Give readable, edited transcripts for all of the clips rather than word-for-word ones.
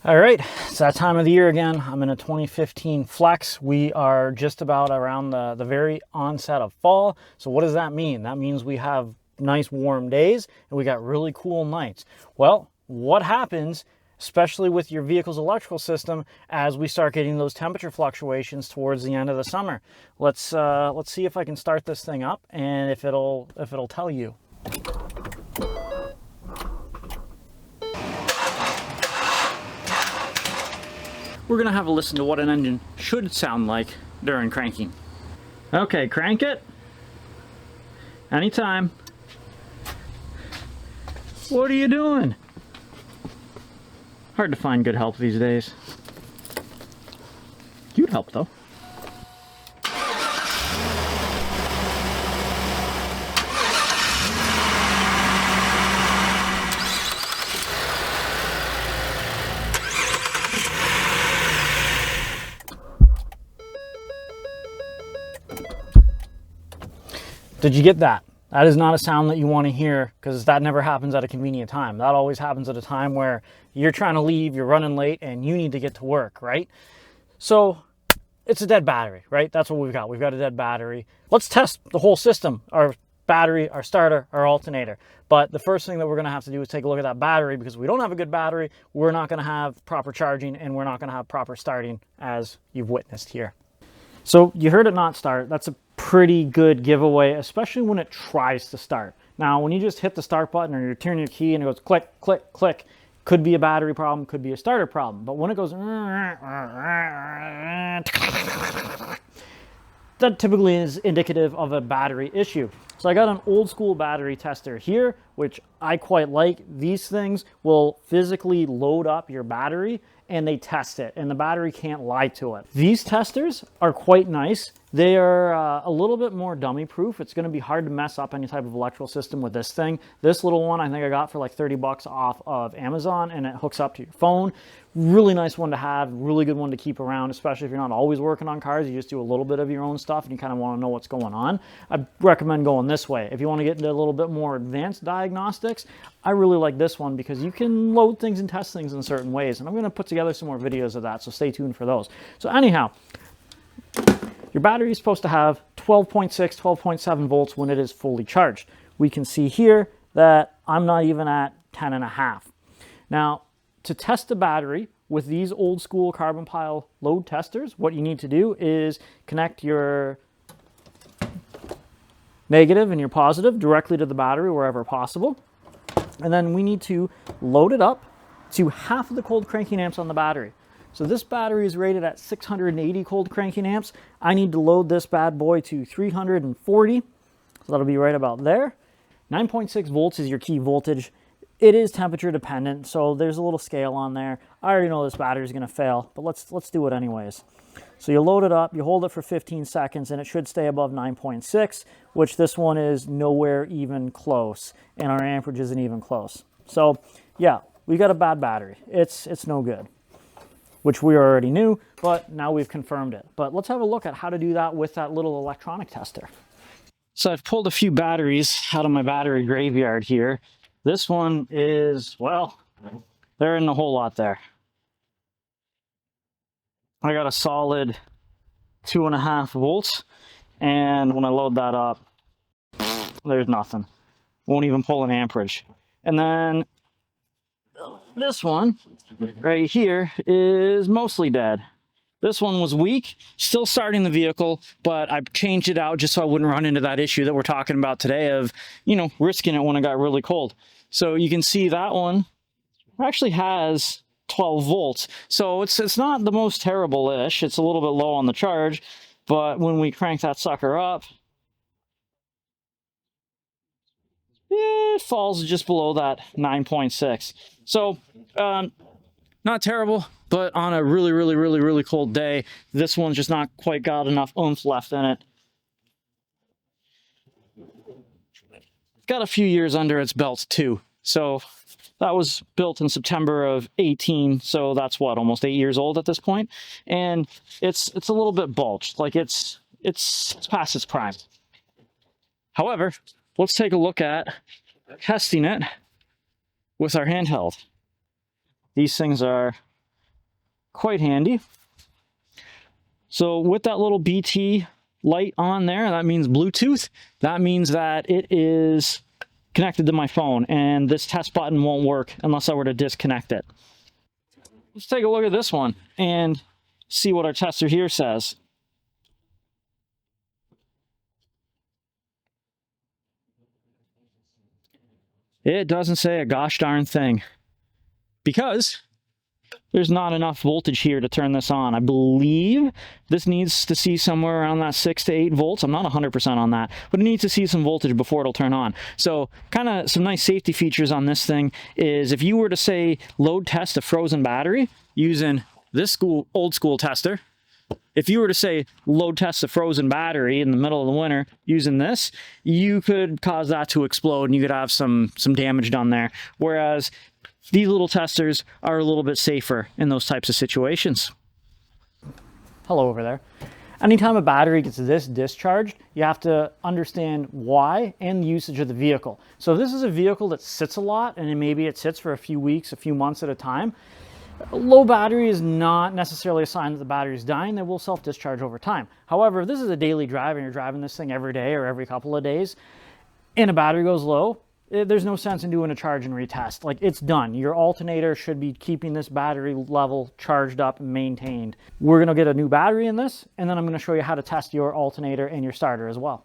All right, it's that time of the year again. I'm in a 2015 Flex. We are just about around the very onset of fall. So what does that mean? That means we have nice warm days and we got really cool nights. Well, what happens, especially with your vehicle's electrical system, as we start getting those temperature fluctuations towards the end of the summer? Let's see if I can start this thing up and if it'll tell you. We're gonna have a listen to what an engine should sound like during cranking. Okay, crank it. Anytime. What are you doing? Hard to find good help these days. You'd help though. Did you get that? That is not a sound that you want to hear, because that never happens at a convenient time. That always happens at a time where you're trying to leave, you're running late, and you need to get to work, right? So it's a dead battery, right? That's what we've got. We've got a dead battery. Let's test the whole system, our battery, our starter, our alternator. But the first thing that we're going to have to do is take a look at that battery, because if we don't have a good battery, we're not going to have proper charging and we're not going to have proper starting, as you've witnessed here. So you heard it not start. That's a pretty good giveaway, especially when it tries to start. Now, when you just hit the start button or you turn your key and it goes click, click, click, could be a battery problem, could be a starter problem. But when it goes, that typically is indicative of a battery issue. So I got an old school battery tester here, which I quite like. These things will physically load up your battery and they test it, and the battery can't lie to it. These testers are quite nice. They are a little bit more dummy proof. It's gonna be hard to mess up any type of electrical system with this thing. This little one I think I got for like 30 bucks off of Amazon, and it hooks up to your phone. Really nice one to have, really good one to keep around, especially if you're not always working on cars. You just do a little bit of your own stuff and you kind of want to know what's going on. I recommend going this way. If you want to get into a little bit more advanced diagnostics, I really like this one because you can load things and test things in certain ways. And I'm going to put together some more videos of that, so stay tuned for those. So anyhow, your battery is supposed to have 12.6, 12.7 volts when it is fully charged. We can see here that I'm not even at 10.5. Now, to test the battery with these old school carbon pile load testers, what you need to do is connect your negative and your positive directly to the battery wherever possible. And then we need to load it up to half of the cold cranking amps on the battery. So this battery is rated at 680 cold cranking amps. I need to load this bad boy to 340. So that'll be right about there. 9.6 volts is your key voltage. It is temperature dependent, so there's a little scale on there. I already know this battery is going to fail, but let's do it anyways. So you load it up, you hold it for 15 seconds, and it should stay above 9.6, which this one is nowhere even close, and our amperage isn't even close. So yeah, we got a bad battery. It's no good, which we already knew, but now we've confirmed it. But let's have a look at how to do that with that little electronic tester. So I've pulled a few batteries out of my battery graveyard here. This one is, well, there isn't a whole lot there. I got a solid 2.5 volts, and when I load that up, there's nothing. Won't even pull an amperage. And then this one right here is mostly dead. This one was weak, still starting the vehicle, but I changed it out just so I wouldn't run into that issue that we're talking about today of, you know, risking it when it got really cold. So you can see that one actually has 12 volts. So it's not the most terrible-ish. It's a little bit low on the charge, but when we crank that sucker up, it falls just below that 9.6. So not terrible, but on a really cold day, this one's just not quite got enough oomph left in it. Got a few years under its belt too. So that was built in September of 18, so that's what, almost 8 years old at this point. And it's a little bit bulged, like it's past its prime. However, let's take a look at testing it with our handheld. These things are quite handy. So with that little BT light on there, that means Bluetooth. That means that it is connected to my phone, and this test button won't work unless I were to disconnect it. Let's take a look at this one and see what our tester here says. It doesn't say a gosh darn thing because there's not enough voltage here to turn this on. I believe this needs to see somewhere around that 6 to 8 volts. I'm not 100% on that, but it needs to see some voltage before it'll turn on. So kind of some nice safety features on this thing is if you were to say load test a frozen battery using this old school tester, if you were to say load test a frozen battery in the middle of the winter using this, you could cause that to explode and you could have some damage done there. Whereas these little testers are a little bit safer in those types of situations. Hello over there. Anytime a battery gets this discharged, you have to understand why and the usage of the vehicle. So if this is a vehicle that sits a lot and maybe it sits for a few weeks, a few months at a time, low battery is not necessarily a sign that the battery is dying. They will self-discharge over time. However, if this is a daily drive and you're driving this thing every day or every couple of days and a battery goes low, there's no sense in doing a charge and retest. Like, it's done. Your alternator should be keeping this battery level charged up and maintained. We're going to get a new battery in this, and then I'm going to show you how to test your alternator and your starter as well.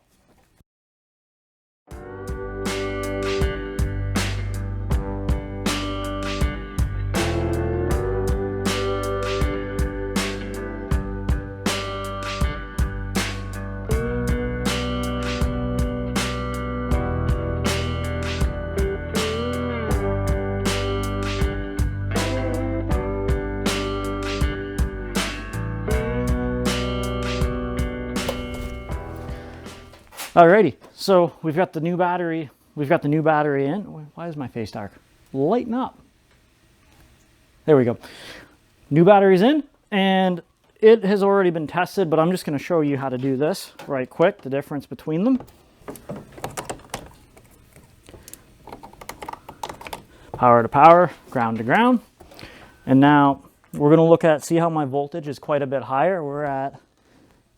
Alrighty, so we've got the new battery. We've got the new battery in. Why is my face dark? Lighten up. There we go. New battery's in, and it has already been tested, but I'm just going to show you how to do this right quick, the difference between them. Power to power, ground to ground. And now we're going to look at, see how my voltage is quite a bit higher. We're at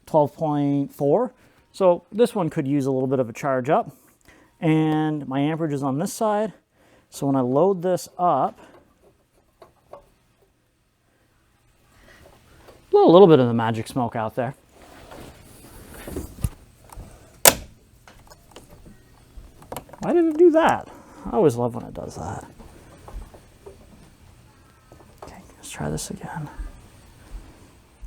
12.4. So this one could use a little bit of a charge up, and my amperage is on this side. So when I load this up, a little bit of the magic smoke out there. Why did it do that? I always love when it does that. Okay, let's try this again.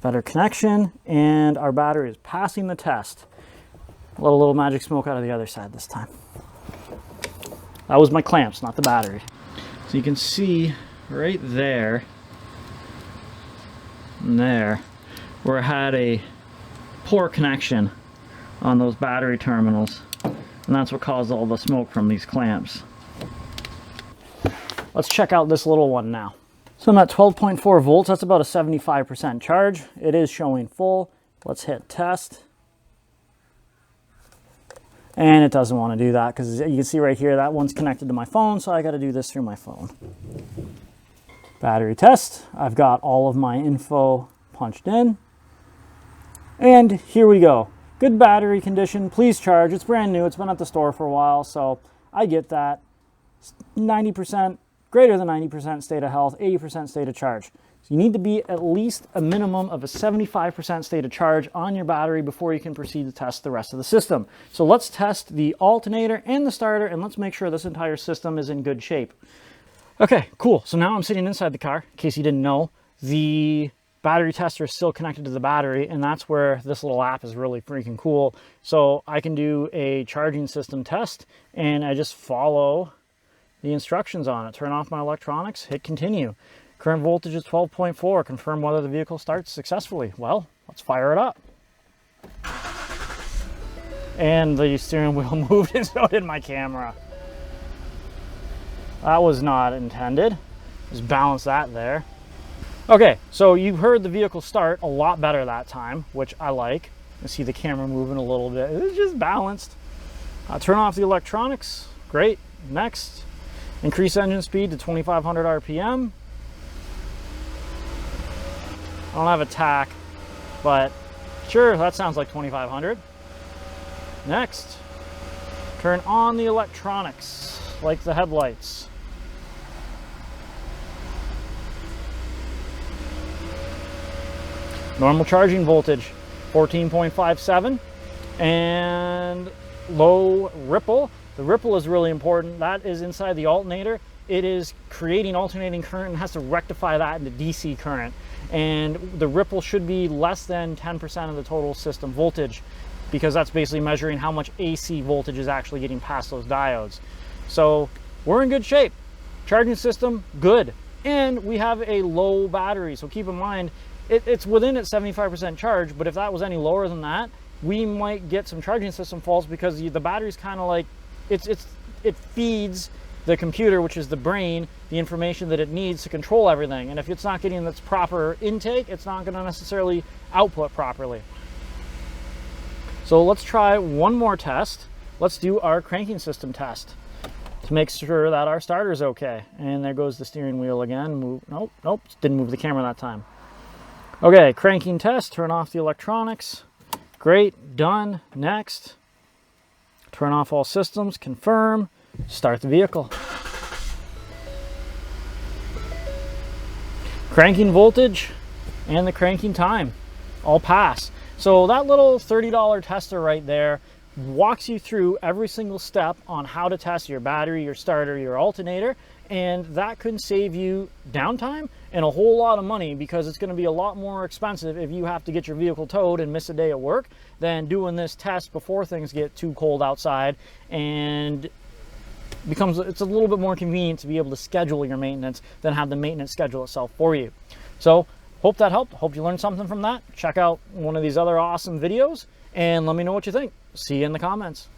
Better connection, and our battery is passing the test. Let a little magic smoke out of the other side this time. That was my clamps, not the battery. So you can see right there, and there, where I had a poor connection on those battery terminals, and that's what caused all the smoke from these clamps. Let's check out this little one now. So I'm at 12.4 volts. That's about a 75% charge. It is showing full. Let's hit test. And it doesn't want to do that because you can see right here, that one's connected to my phone, so I got to do this through my phone. Battery test. I've got all of my info punched in. And here we go. Good battery condition. Please charge. It's brand new. It's been at the store for a while, so I get that. 90%, greater than 90% state of health, 80% state of charge. So you need to be at least a minimum of a 75% state of charge on your battery before you can proceed to test the rest of the system. So let's test the alternator and the starter, and let's make sure this entire system is in good shape. Okay, cool. So now I'm sitting inside the car. In case you didn't know, the battery tester is still connected to the battery, and that's where this little app is really freaking cool. So I can do a charging system test, and I just follow the instructions on it. Turn off my electronics, hit continue. Current voltage is 12.4. Confirm whether the vehicle starts successfully. Well, let's fire it up. And the steering wheel moved, and so did my camera. That was not intended. Just balance that there. Okay, so you heard the vehicle start a lot better that time, which I like. You see the camera moving a little bit. It's just balanced. Turn off the electronics. Great. Next. Increase engine speed to 2,500 RPM. I don't have a tack, but sure, that sounds like 2,500. Next, turn on the electronics, like the headlights. Normal charging voltage, 14.57, and low ripple. The ripple is really important. That is inside the alternator. It is creating alternating current and has to rectify that into DC current. And the ripple should be less than 10% of the total system voltage, because that's basically measuring how much AC voltage is actually getting past those diodes. So we're in good shape. Charging system, good. And we have a low battery. So keep in mind, it's within its 75% charge, but if that was any lower than that, we might get some charging system faults, because the battery's kind of like, it feeds the computer, which is the brain, the information that it needs to control everything. And if it's not getting its proper intake, it's not going to necessarily output properly. So let's try one more test. Let's do our cranking system test to make sure that our starter's okay. And there goes the steering wheel again. Nope, didn't move the camera that time. Okay, cranking test, turn off the electronics. Great, done. Next, turn off all systems, confirm, start the vehicle. Cranking voltage and the cranking time all pass. So that little $30 tester right there walks you through every single step on how to test your battery, your starter, your alternator, and that could save you downtime and a whole lot of money, because it's going to be a lot more expensive if you have to get your vehicle towed and miss a day at work than doing this test before things get too cold outside, and it's a little bit more convenient to be able to schedule your maintenance than have the maintenance schedule itself for you. So hope that helped. Hope you learned something from that. Check out one of these other awesome videos and let me know what you think. See you in the comments.